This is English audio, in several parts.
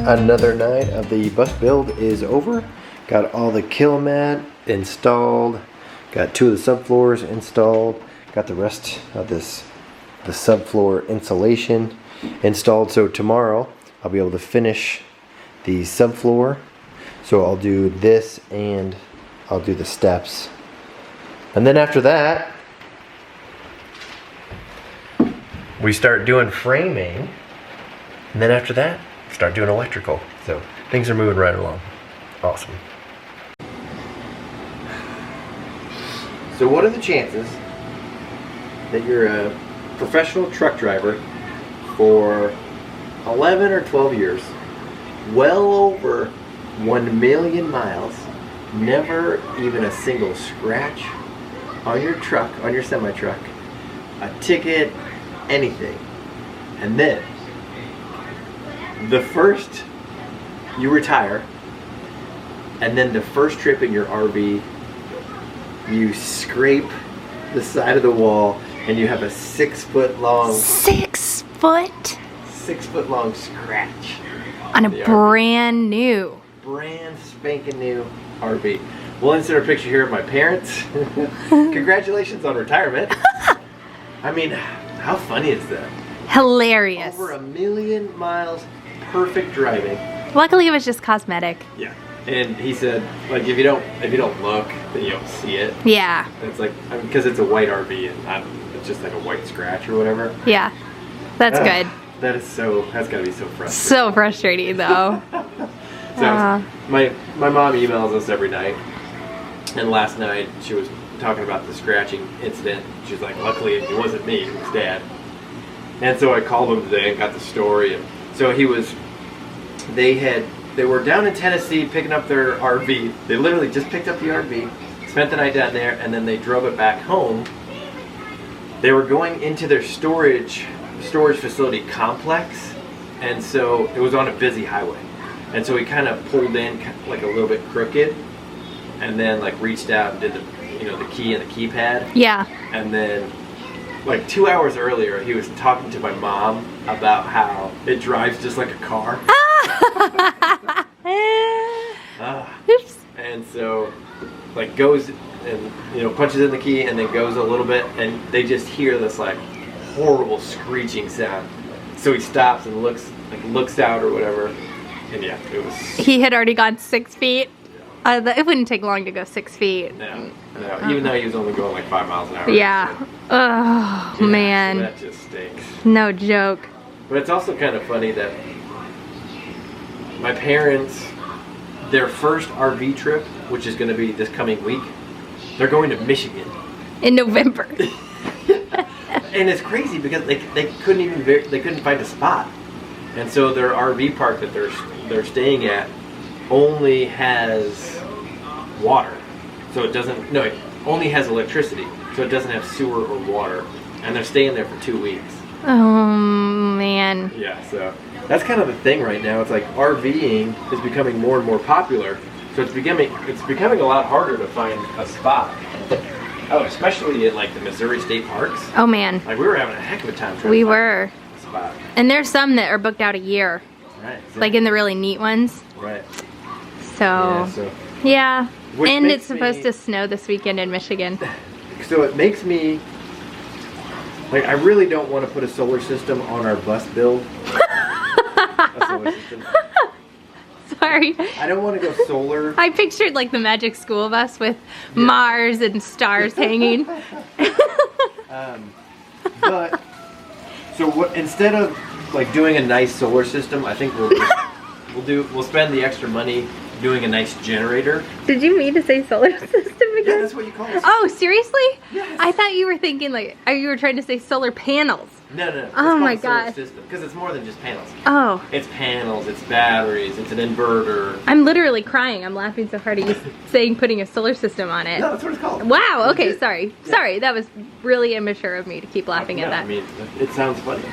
Another night of the bus build is over. Got all the kill mat installed. Got 2 of the subfloors installed. Got the rest of the subfloor insulation installed. So tomorrow I'll be able to finish the subfloor. So I'll do this and I'll do the steps. And then after that, we start doing framing. And then after that, start doing electrical. So things are moving right along. Awesome. So what are the chances that you're a professional truck driver for 11 or 12 years, well over 1 million miles, never even a single scratch on your truck, on your semi-truck, a ticket, anything, and then the first you retire, and then the first trip in your RV, you scrape the side of the wall, and you have a 6 foot long, 6 foot 6 foot long scratch on a brand spanking new RV. We'll insert a picture here of my parents. Congratulations on retirement. I mean, how funny is that? Hilarious. Over 1 million miles. Perfect driving. Luckily it was just cosmetic. Yeah. And he said, like, if you don't look, then you don't see it. Yeah. And it's like, because it's a white RV and it's just like a white scratch or whatever. Yeah. That's good. That's gotta be so frustrating. So frustrating though. So my mom emails us every night, and last night she was talking about the scratching incident. She's like, luckily it wasn't me, it was Dad. And so I called him today and got the story. And so they were down in Tennessee picking up their RV. They literally just picked up the RV, spent the night down there, and then they drove it back home. They were going into their storage facility complex, and so it was on a busy highway. And so he kind of pulled in like a little bit crooked, and then like reached out and did the key and the keypad. Yeah. And then like 2 hours earlier, he was talking to my mom about how it drives just like a car. Oops. And so, like, goes and punches in the key and then goes a little bit, and they just hear this like horrible screeching sound. So he stops and looks out or whatever, and yeah, it was. He had already gone 6 feet. It wouldn't take long to go 6 feet. No, even though he was only going like 5 miles an hour. Yeah. So. Oh, Yeah, man. so that just stinks. No joke. But it's also kind of funny that my parents, their first RV trip, which is going to be this coming week, they're going to Michigan. In November. And it's crazy because they couldn't find a spot. And so their RV park that they're staying at only has water. So it only has electricity. So it doesn't have sewer or water. And they're staying there for 2 weeks. Oh, man. Yeah, so that's kind of the thing right now. It's like RVing is becoming more and more popular. So it's becoming a lot harder to find a spot. Oh, especially at like the Missouri State Parks. Oh, man. Like we were having a heck of a time trying We to find were. a spot. And there's some that are booked out a year. Right. Like in the really neat ones. Right. So, yeah. Which And makes it's supposed to snow this weekend in Michigan. So it makes me, like, I really don't want to put a solar system on our bus build. A solar system. Sorry. I don't want to go solar. I pictured like the magic school bus with Mars and stars hanging. But so what? Instead of like doing a nice solar system, I think we'll spend the extra money doing a nice generator. Did you mean to say solar system again? Yeah, that's what you call it. Oh, seriously? Yes. I thought you were thinking like you were trying to say solar panels. No. Oh my god. Because it's more than just panels. Oh. It's panels, it's batteries, it's an inverter. I'm literally crying. I'm laughing so hard at you saying putting a solar system on it. No, that's what it's called. Wow, okay, Legit. sorry. Yeah. Sorry, that was really immature of me to keep laughing at that. I mean, it sounds funny.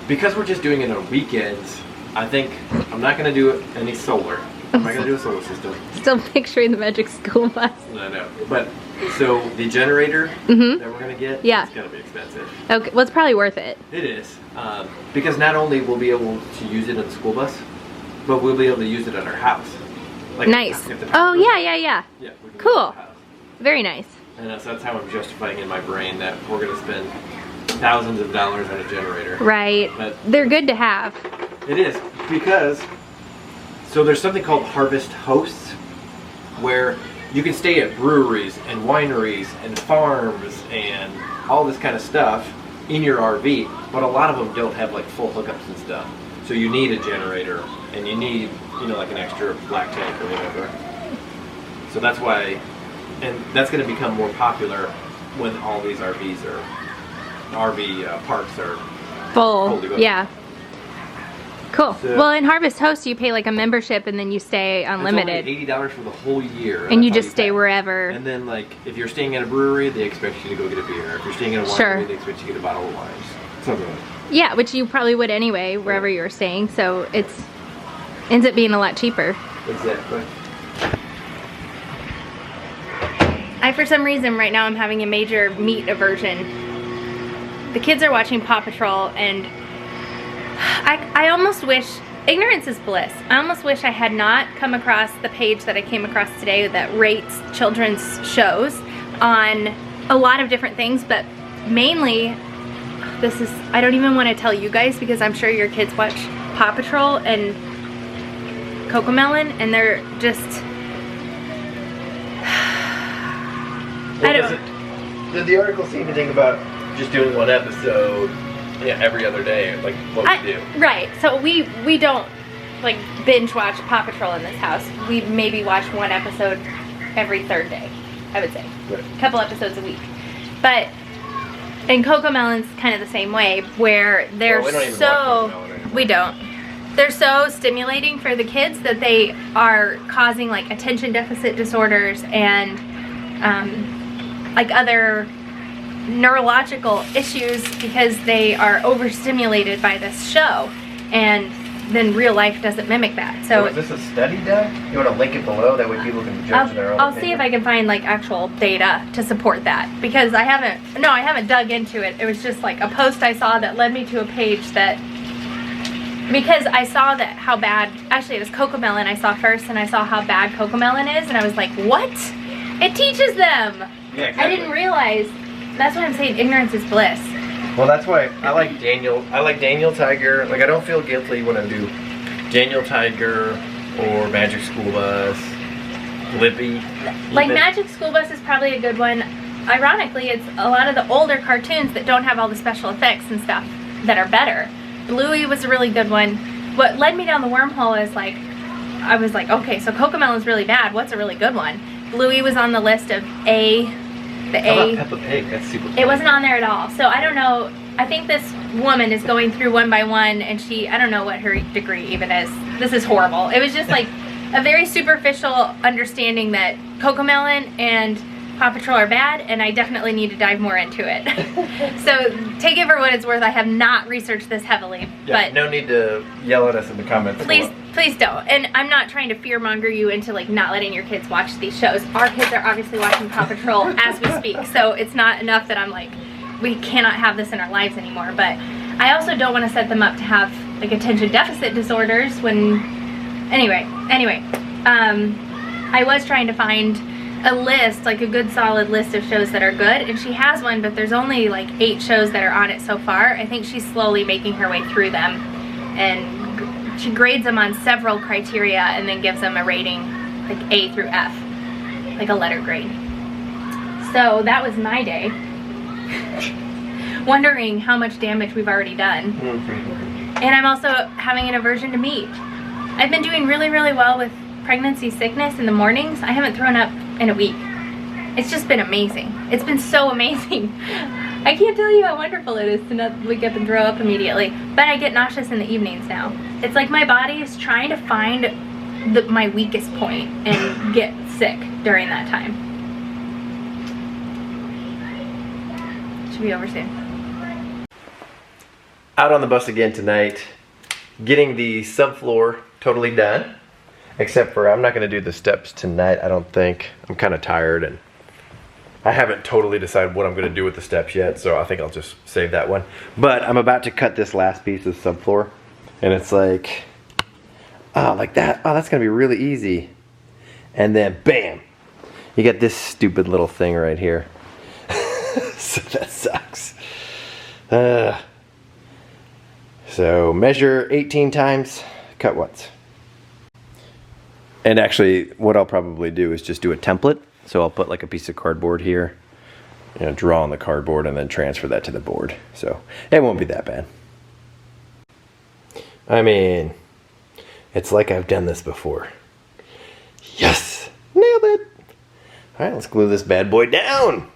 because we're just doing it on weekends, I think I'm not going to do any solar. I'm not going to do a solar system. Still picturing the Magic School Bus. I know. But, so the generator that we're going to get, it's going to be expensive. Okay, well it's probably worth it. It is. Because not only will we be able to use it on the school bus, but we'll be able to use it at our house. Like, nice. Oh yeah. Yeah. We can Cool. use it at our house. Very nice. And so that's how I'm justifying in my brain that we're going to spend thousands of dollars on a generator. Right. But they're good to have. it is, because so there's something called harvest hosts where you can stay at breweries and wineries and farms and all this kind of stuff in your RV, but a lot of them don't have like full hookups and stuff. So you need a generator and you need, you know, like an extra black tank or whatever. So that's why, and that's going to become more popular when all these RV parks are Full. to go. Yeah. Cool. So, well, in Harvest Host, you pay like a membership and then you stay unlimited. It's only $80 for the whole year. And you that's just how stay pay. wherever. And then, like, if you're staying at a brewery, they expect you to go get a beer. If you're staying at a winery, they expect you to get a bottle of wine. Something like that. Yeah, which you probably would anyway, wherever you're staying. So it's ends up being a lot cheaper. Exactly. For some reason, right now I'm having a major meat aversion. The kids are watching Paw Patrol, and I almost wish, ignorance is bliss. I almost wish I had not come across the page that I came across today that rates children's shows on a lot of different things, but mainly, I don't even want to tell you guys because I'm sure your kids watch Paw Patrol and Cocomelon, and they're just, Did the article say anything about just doing one episode every other day, like what we do? Right, so we don't like binge watch Paw Patrol in this house. We maybe watch one episode every third day, I would say. Right. A couple episodes a week. But, and Cocomelon's kind of the same way, where they're we don't even watch Cocomelon anymore. We don't. They're so stimulating for the kids that they are causing like attention deficit disorders and like other neurological issues because they are overstimulated by this show, and then real life doesn't mimic that. So is this a study done? You want to link it below? That way people can judge their own I'll opinion. see if I can find like actual data to support that, because I haven't dug into it. It was just like a post I saw that led me to a page that, because I saw that how bad, actually it was Cocomelon I saw first, and I saw how bad Cocomelon is, and I was like, what? It teaches them! Yeah, exactly. I didn't realize. That's what I'm saying, ignorance is bliss. Well, that's why I like Daniel Tiger. Like, I don't feel guilty when I do Daniel Tiger or Magic School Bus, Blippi. Like even. Magic School Bus is probably a good one. Ironically, it's a lot of the older cartoons that don't have all the special effects and stuff that are better. Bluey was a really good one. What led me down the wormhole is like, I was like, okay, so Cocomelon's really bad. What's a really good one? Bluey was on the list of How about Peppa Pig? That's super funny. It wasn't on there at all. So I don't know. I think this woman is going through one by one, and I don't know what her degree even is. This is horrible. It was just like a very superficial understanding that Cocomelon and Paw Patrol are bad, and I definitely need to dive more into it. So take it for what it's worth. I have not researched this heavily. Yeah, but no need to yell at us in the comments. Please don't. And I'm not trying to fearmonger you into like not letting your kids watch these shows. Our kids are obviously watching Paw Patrol as we speak, so it's not enough that I'm like, we cannot have this in our lives anymore. But I also don't want to set them up to have like attention deficit disorders when, anyway, I was trying to find a list, like a good solid list of shows that are good, and she has one, but there's only like 8 shows that are on it so far. I think she's slowly making her way through them, and she grades them on several criteria and then gives them a rating like A through F, like a letter grade. So that was my day. Wondering how much damage we've already done. And I'm also having an aversion to meat. I've been doing really, really well with pregnancy sickness in the mornings. I haven't thrown up in a week. It's just been amazing. It's been so amazing. I can't tell you how wonderful it is to not wake up and throw up immediately. But I get nauseous in the evenings now. It's like my body is trying to find my weakest point and get sick during that time. Should be over soon. out on the bus again tonight, getting the subfloor totally done. Except for I'm not going to do the steps tonight, I don't think. I'm kind of tired and I haven't totally decided what I'm going to do with the steps yet, so I think I'll just save that one. But I'm about to cut this last piece of subfloor, and it's like, oh, like that. Oh, that's going to be really easy. And then, bam, you get this stupid little thing right here. So that sucks. So measure 18 times, cut once. And actually, what I'll probably do is just do a template. So I'll put like a piece of cardboard here, you know, draw on the cardboard and then transfer that to the board. So it won't be that bad. I mean, it's like I've done this before. Yes, nailed it. All right, let's glue this bad boy down.